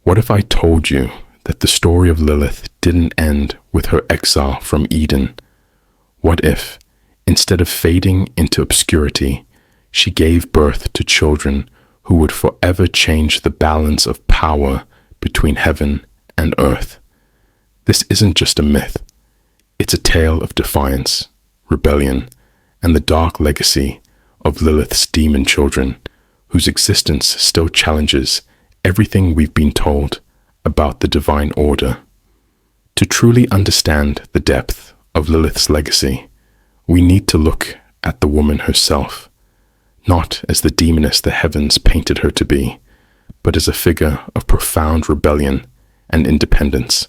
What if I told you that the story of Lilith didn't end with her exile from Eden? What if, instead of fading into obscurity, she gave birth to children who would forever change the balance of power between heaven and earth? This isn't just a myth. It's a tale of defiance, rebellion, and the dark legacy of Lilith's demon children, whose existence still challenges everything we've been told about the divine order. To truly understand the depth of Lilith's legacy, we need to look at the woman herself, not as the demoness the heavens painted her to be, but as a figure of profound rebellion and independence.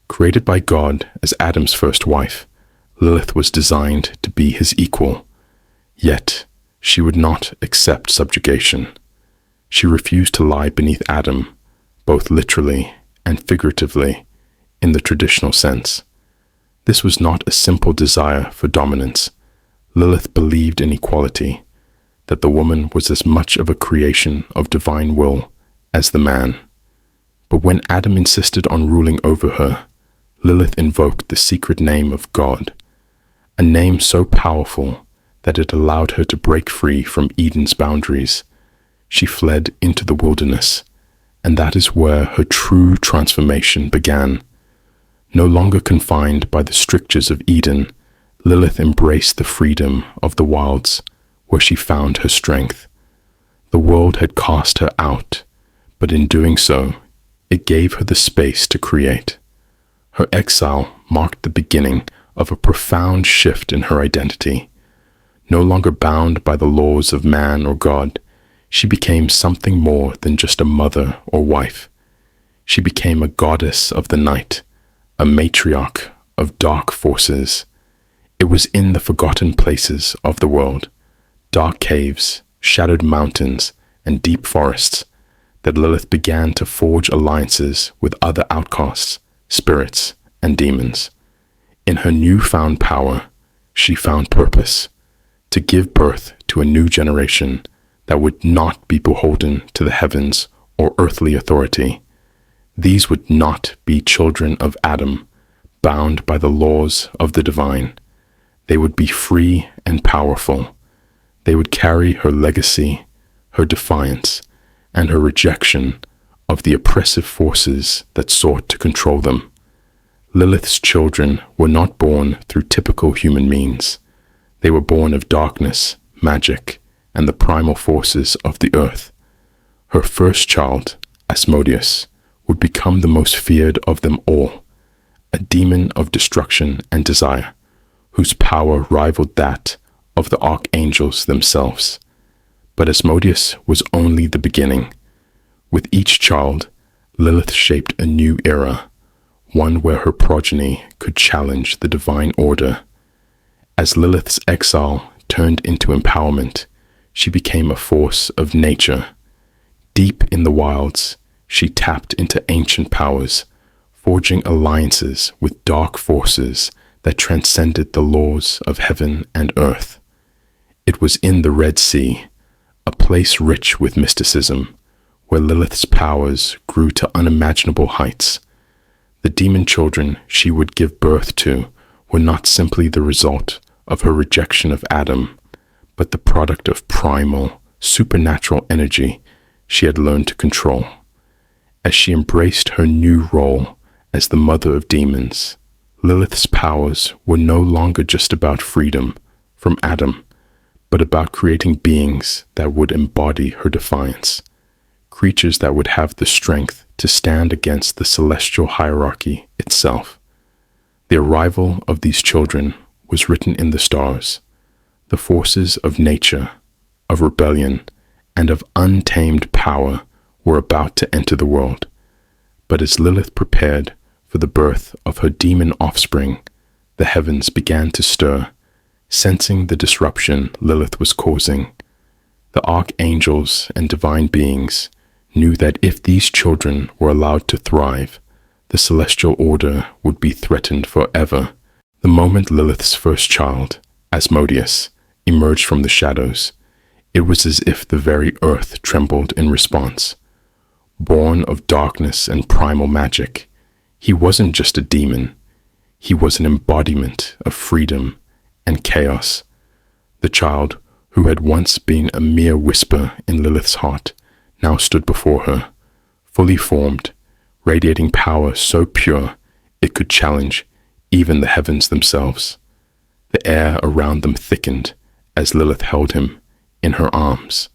Created by God as Adam's first wife, Lilith was designed to be his equal, yet she would not accept subjugation. She refused to lie beneath Adam, both literally and figuratively, in the traditional sense. This was not a simple desire for dominance. Lilith believed in equality, that the woman was as much of a creation of divine will as the man. But when Adam insisted on ruling over her, Lilith invoked the secret name of God, a name so powerful that it allowed her to break free from Eden's boundaries. She fled into the wilderness, and that is where her true transformation began. No longer confined by the strictures of Eden, Lilith embraced the freedom of the wilds, where she found her strength. The world had cast her out, but in doing so, it gave her the space to create. Her exile marked the beginning of a profound shift in her identity. No longer bound by the laws of man or God, she became something more than just a mother or wife. She became a goddess of the night, a matriarch of dark forces. It was in the forgotten places of the world, dark caves, shadowed mountains, and deep forests, that Lilith began to forge alliances with other outcasts, spirits, and demons. In her newfound power, she found purpose, to give birth to a new generation that would not be beholden to the heavens or earthly authority. These would not be children of Adam, bound by the laws of the divine. They would be free and powerful. They would carry her legacy, her defiance, and her rejection of the oppressive forces that sought to control them. Lilith's children were not born through typical human means. They were born of darkness, magic, and the primal forces of the earth. Her first child, Asmodius, would become the most feared of them all, a demon of destruction and desire, whose power rivaled that of the archangels themselves. But Asmodius was only the beginning. With each child, Lilith shaped a new era, one where her progeny could challenge the divine order. As Lilith's exile turned into empowerment, she became a force of nature. Deep in the wilds, she tapped into ancient powers, forging alliances with dark forces that transcended the laws of heaven and earth. It was in the Red Sea, a place rich with mysticism, where Lilith's powers grew to unimaginable heights. The demon children she would give birth to were not simply the result of her rejection of Adam, but the product of primal, supernatural energy she had learned to control. As she embraced her new role as the mother of demons, Lilith's powers were no longer just about freedom from Adam, but about creating beings that would embody her defiance, creatures that would have the strength to stand against the celestial hierarchy itself. The arrival of these children was written in the stars. The forces of nature, of rebellion, and of untamed power were about to enter the world. But as Lilith prepared for the birth of her demon offspring, the heavens began to stir, sensing the disruption Lilith was causing. The archangels and divine beings knew that if these children were allowed to thrive, the celestial order would be threatened forever. The moment Lilith's first child, Asmodius, emerged from the shadows, it was as if the very earth trembled in response. born of darkness and primal magic. He wasn't just a demon. He was an embodiment of freedom and chaos. The child, who had once been a mere whisper in Lilith's heart, now stood before her, fully formed, radiating power so pure it could challenge even the heavens themselves. The air around them thickened as Lilith held him in her arms.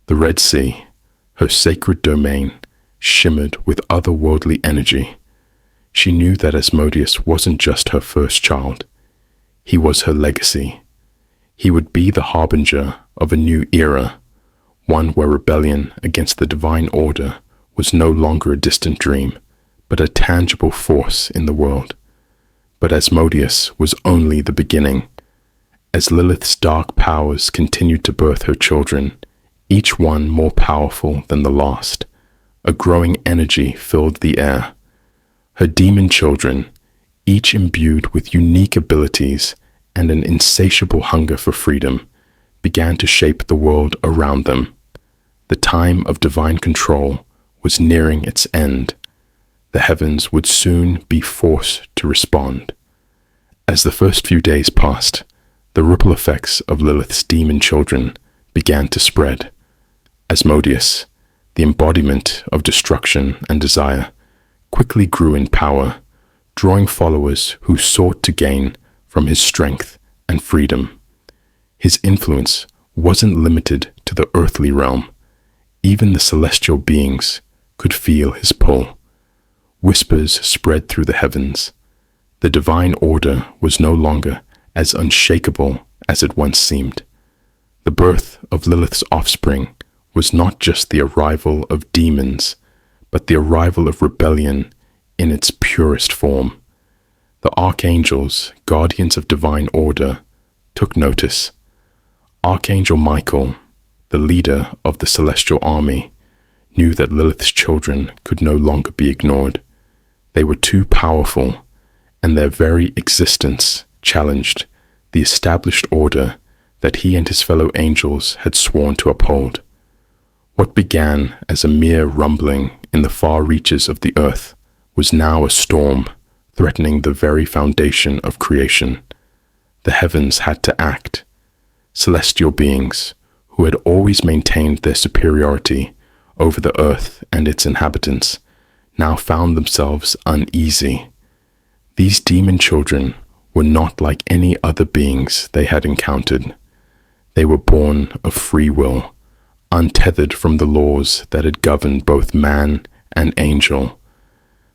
The Red Sea, her sacred domain, shimmered with otherworldly energy. She knew that Asmodius wasn't just her first child. He was her legacy. He would be the harbinger of a new era, one where rebellion against the divine order was no longer a distant dream, but a tangible force in the world. But Asmodius was only the beginning. As Lilith's dark powers continued to birth her children, each one more powerful than the last, a growing energy filled the air. Her demon children, each imbued with unique abilities and an insatiable hunger for freedom, began to shape the world around them. The time of divine control was nearing its end. The heavens would soon be forced to respond. As the first few days passed, the ripple effects of Lilith's demon children began to spread. Asmodius, the embodiment of destruction and desire, quickly grew in power, drawing followers who sought to gain from his strength and freedom. His influence wasn't limited to the earthly realm. Even the celestial beings could feel his pull. Whispers spread through the heavens. The divine order was no longer as unshakable as it once seemed. The birth of Lilith's offspring was not just the arrival of demons, but the arrival of rebellion in its purest form. The archangels, guardians of divine order, took notice. Archangel Michael, the leader of the celestial army, knew that Lilith's children could no longer be ignored. They were too powerful, and their very existence challenged the established order that he and his fellow angels had sworn to uphold. What began as a mere rumbling in the far reaches of the earth was now a storm threatening the very foundation of creation. The heavens had to act. Celestial beings, who had always maintained their superiority over the earth and its inhabitants, now found themselves uneasy. These demon children were not like any other beings they had encountered. They were born of free will, untethered from the laws that had governed both man and angel.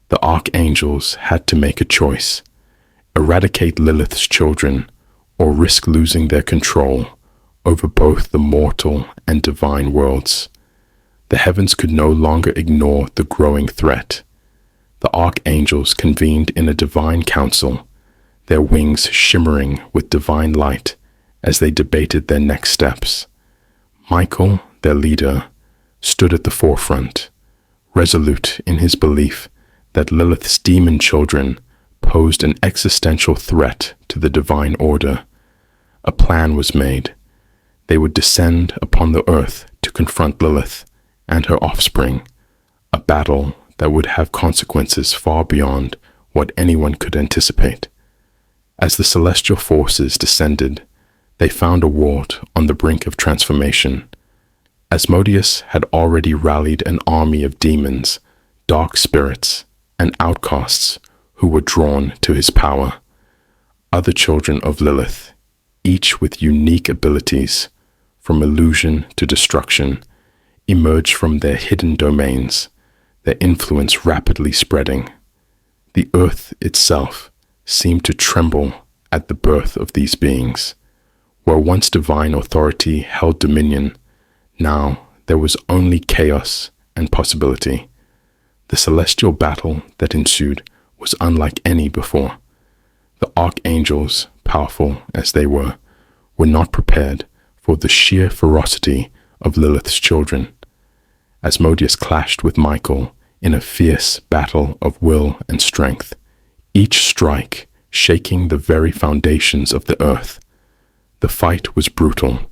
The archangels had to make a choice: eradicate Lilith's children or risk losing their control over both the mortal and divine worlds. The heavens could no longer ignore the growing threat. The archangels convened in a divine council, their wings shimmering with divine light as they debated their next steps. Michael, their leader, stood at the forefront, resolute in his belief that Lilith's demon children posed an existential threat to the divine order. A plan was made. They would descend upon the earth to confront Lilith and her offspring, a battle that would have consequences far beyond what anyone could anticipate. As the celestial forces descended, they found a world on the brink of transformation. Asmodius had already rallied an army of demons, dark spirits, and outcasts who were drawn to his power. Other children of Lilith, each with unique abilities, from illusion to destruction, emerged from their hidden domains, their influence rapidly spreading. The earth itself seemed to tremble at the birth of these beings. Where once divine authority held dominion, now there was only chaos and possibility. The celestial battle that ensued was unlike any before. The archangels, powerful as they were not prepared for the sheer ferocity of Lilith's children. Asmodius clashed with Michael in a fierce battle of will and strength, each strike shaking the very foundations of the earth. The fight was brutal,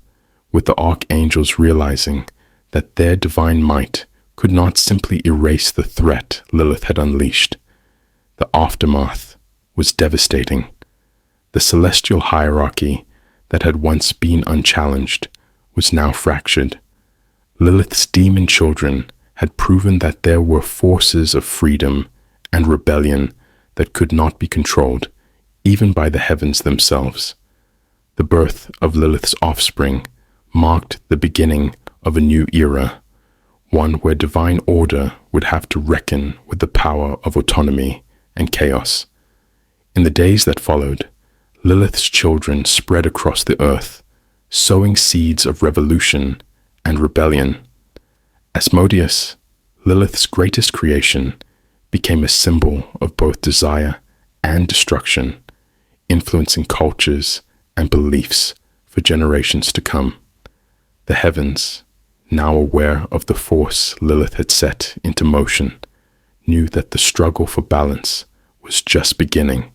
with the archangels realizing that their divine might could not simply erase the threat Lilith had unleashed. The aftermath was devastating. The celestial hierarchy that had once been unchallenged was now fractured. Lilith's demon children had proven that there were forces of freedom and rebellion that could not be controlled, even by the heavens themselves. The birth of Lilith's offspring marked the beginning of a new era, one where divine order would have to reckon with the power of autonomy and chaos. In the days that followed, Lilith's children spread across the earth, sowing seeds of revolution and rebellion. Asmodius, Lilith's greatest creation, became a symbol of both desire and destruction, influencing cultures and beliefs for generations to come. The heavens, now aware of the force Lilith had set into motion, knew that the struggle for balance was just beginning.